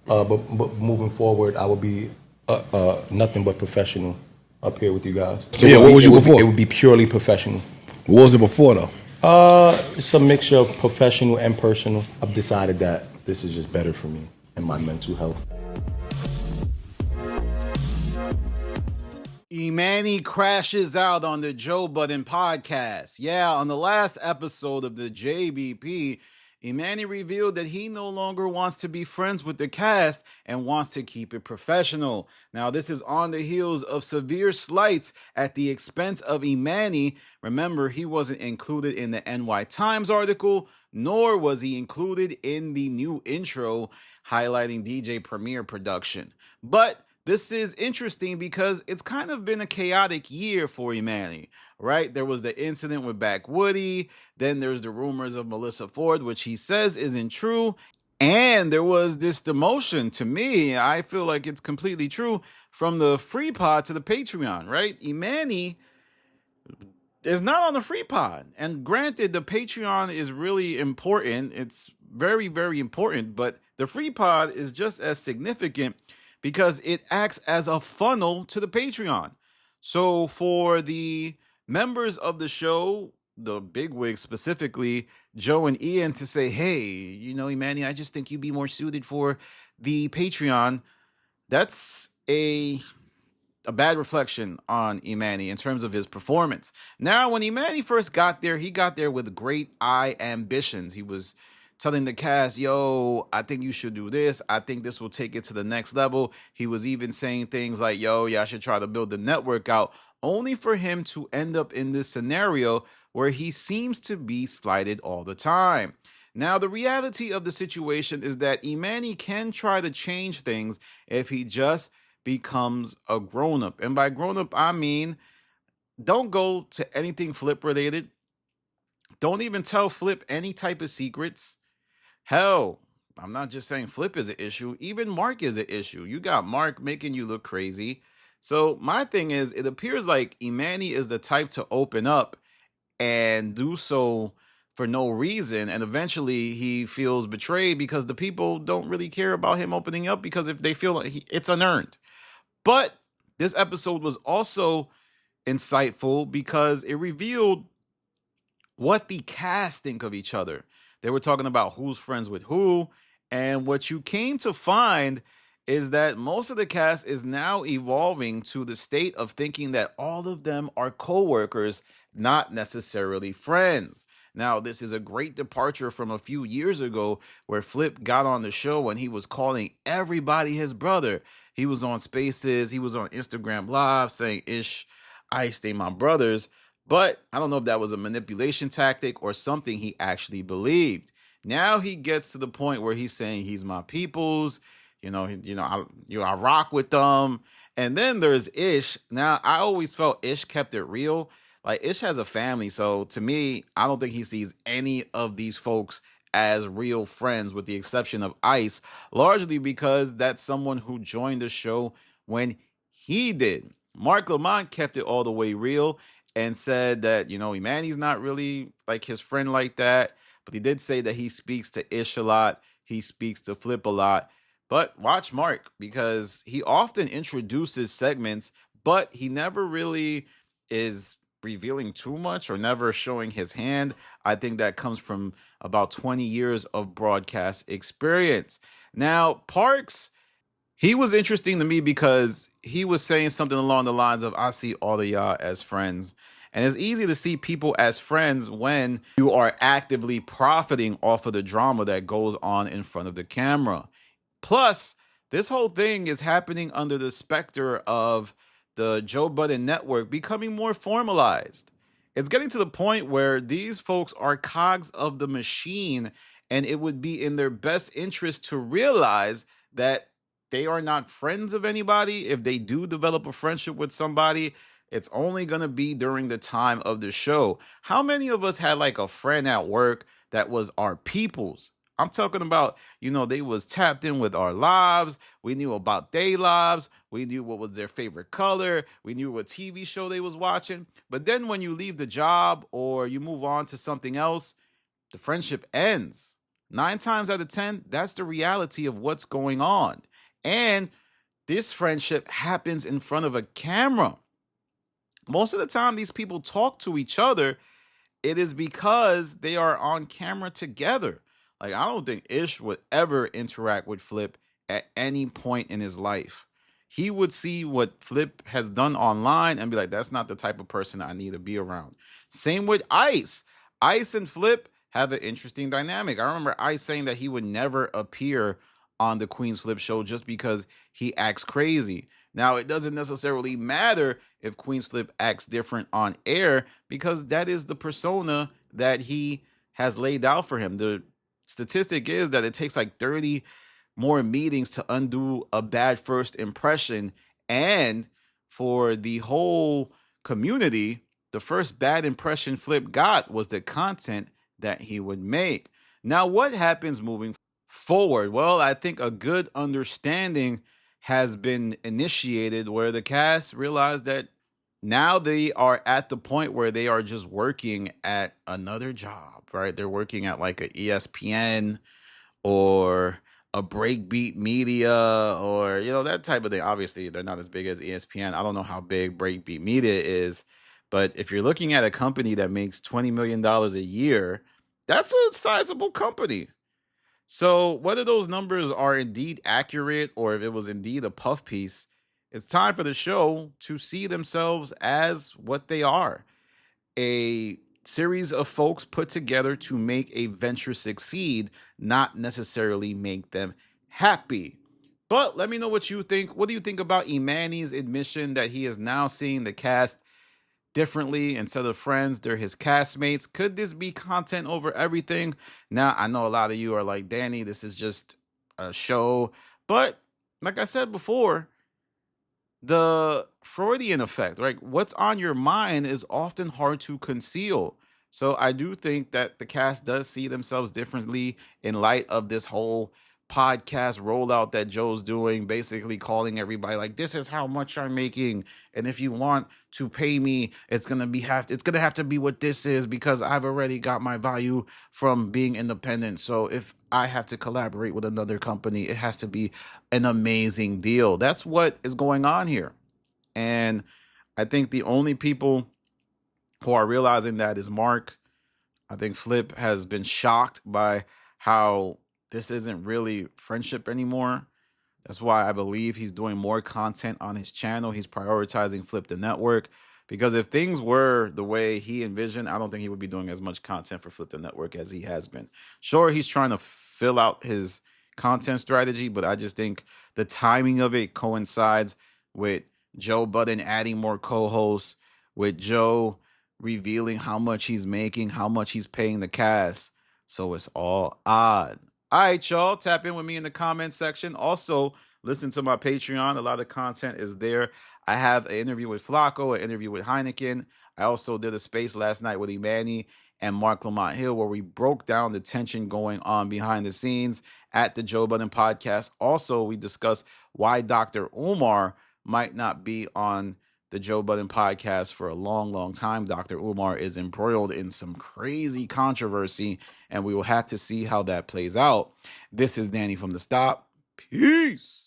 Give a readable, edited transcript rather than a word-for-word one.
But moving forward, I would be nothing but professional up here with you guys. Yeah, what was you before? It would be purely professional. What was it before though? It's a mixture of professional and personal. I've decided that this is just better for me and my mental health. Emani Crashes Out on the Joe Budden podcast. Yeah, on the last episode of the JBP, Emani revealed that he no longer wants to be friends with the cast and wants to keep it professional. Now, this is on the heels of severe slights at the expense of Emani. Remember, he wasn't included in the NY Times article, nor was he included in the new intro highlighting DJ Premier production. But this is interesting because it's kind of been a chaotic year for Emani, right? There was the incident with Back Woody, then there's the rumors of Melissa Ford, which he says isn't true, and there was this demotion. To me, I feel like it's completely true, from the free pod to the Patreon, right? Emani is not on the free pod, and granted, the Patreon is really important. It's very, very important, but the free pod is just as significant because it acts as a funnel to the Patreon. So for the members of the show, the bigwigs specifically, Joe and Ian, to say, hey, Emani, I just think you'd be more suited for the Patreon, that's a bad reflection on Emani in terms of his performance. Now, when Emani first got there, he got there with great ambitions. He was telling the cast, yo, I think you should do this. I think this will take it to the next level. He was even saying things like, yo, yeah, I should try to build the network out, only for him to end up in this scenario where he seems to be slighted all the time. Now, the reality of the situation is that Emani can try to change things if he just becomes a grown-up. And by grown-up, I mean, don't go to anything Flip related. Don't even tell Flip any type of secrets. Hell, I'm not just saying Flip is an issue. Even Mark is an issue. You got Mark making you look crazy. So my thing is, it appears like Emani is the type to open up and do so for no reason, and eventually he feels betrayed because the people don't really care about him opening up, because if they feel like it's unearned. But this episode was also insightful because it revealed what the cast think of each other. They were talking about who's friends with who, and what you came to find is that most of the cast is now evolving to the state of thinking that all of them are coworkers, not necessarily friends. Now, this is a great departure from a few years ago where Flip got on the show and he was calling everybody his brother. He was on Spaces, he was on Instagram Live saying, Ish, Ice, they my brothers. But I don't know if that was a manipulation tactic or something he actually believed. Now he gets to the point where he's saying he's my people's, I rock with them. And then there's Ish. Now, I always felt Ish kept it real. Like, Ish has a family, so to me, I don't think he sees any of these folks as real friends, with the exception of Ice, largely because that's someone who joined the show when he did. Mark Lamont kept it all the way real and said that, Emanny's not really like his friend like that, but he did say that he speaks to Ish a lot, he speaks to Flip a lot. But watch Mark, because he often introduces segments, but he never really is revealing too much or never showing his hand. I think that comes from about 20 years of broadcast experience. Now, Parks, he was interesting to me because he was saying something along the lines of, I see all of y'all as friends. And it's easy to see people as friends when you are actively profiting off of the drama that goes on in front of the camera. Plus, this whole thing is happening under the specter of the Joe Budden network becoming more formalized. It's getting to the point where these folks are cogs of the machine, and it would be in their best interest to realize that they are not friends of anybody. If they do develop a friendship with somebody, it's only going to be during the time of the show. How many of us had like a friend at work that was our people's? I'm talking about, they was tapped in with our lives. We knew about their lives. We knew what was their favorite color. We knew what TV show they was watching. But then when you leave the job or you move on to something else, the friendship ends. 9 times out of 10, that's the reality of what's going on. And this friendship happens in front of a camera. Most of the time, these people talk to each other. It is because they are on camera together. Like, I don't think Ish would ever interact with Flip at any point in his life. He would see what Flip has done online and be like, that's not the type of person I need to be around. Same with Ice. Ice and Flip have an interesting dynamic. I remember Ice saying that he would never appear on the Queen's Flip show just because he acts crazy. Now, it doesn't necessarily matter if Queen's Flip acts different on air because that is the persona that he has laid out for him. The statistic is that it takes like 30 more meetings to undo a bad first impression. And for the whole community, the first bad impression Flip got was the content that he would make. Now, what happens moving forward? Well, I think a good understanding has been initiated where the cast realized that now they are at the point where they are just working at another job, right? They're working at like a ESPN or a Breakbeat Media or, that type of thing. Obviously, they're not as big as ESPN. I don't know how big Breakbeat Media is, but if you're looking at a company that makes $20 million a year, that's a sizable company. So whether those numbers are indeed accurate or if it was indeed a puff piece, it's time for the show to see themselves as what they are. A series of folks put together to make a venture succeed, not necessarily make them happy. But let me know what you think. What do you think about Emanny's admission that he is now seeing the cast differently? Instead of friends, they're his castmates. Could this be content over everything? Now, I know a lot of you are like, Danny, this is just a show. But like I said before, the Freudian effect, right? What's on your mind is often hard to conceal. So I do think that the cast does see themselves differently in light of this whole podcast rollout that Joe's doing, basically calling everybody like, this is how much I'm making, and if you want to pay me, it's gonna have to be what this is because I've already got my value from being independent. So if I have to collaborate with another company, it has to be an amazing deal. That's what is going on here. And I think the only people who are realizing that is Mark. I think Flip has been shocked by how this isn't really friendship anymore. That's why I believe he's doing more content on his channel. He's prioritizing Flip the Network. Because if things were the way he envisioned, I don't think he would be doing as much content for Flip the Network as he has been. Sure, he's trying to fill out his content strategy, but I just think the timing of it coincides with Joe Budden adding more co-hosts, with Joe revealing how much he's making, how much he's paying the cast. So it's all odd. All right, y'all, tap in with me in the comment section. Also, listen to my Patreon. A lot of content is there. I have an interview with Flacco, an interview with Heineken. I also did a space last night with Emanny and Mark Lamont Hill where we broke down the tension going on behind the scenes at the Joe Budden podcast. Also, we discussed why Dr. Umar might not be on the Joe Budden podcast for a long, long time. Dr. Umar is embroiled in some crazy controversy, and we will have to see how that plays out. This is Danny from The Stop. Peace.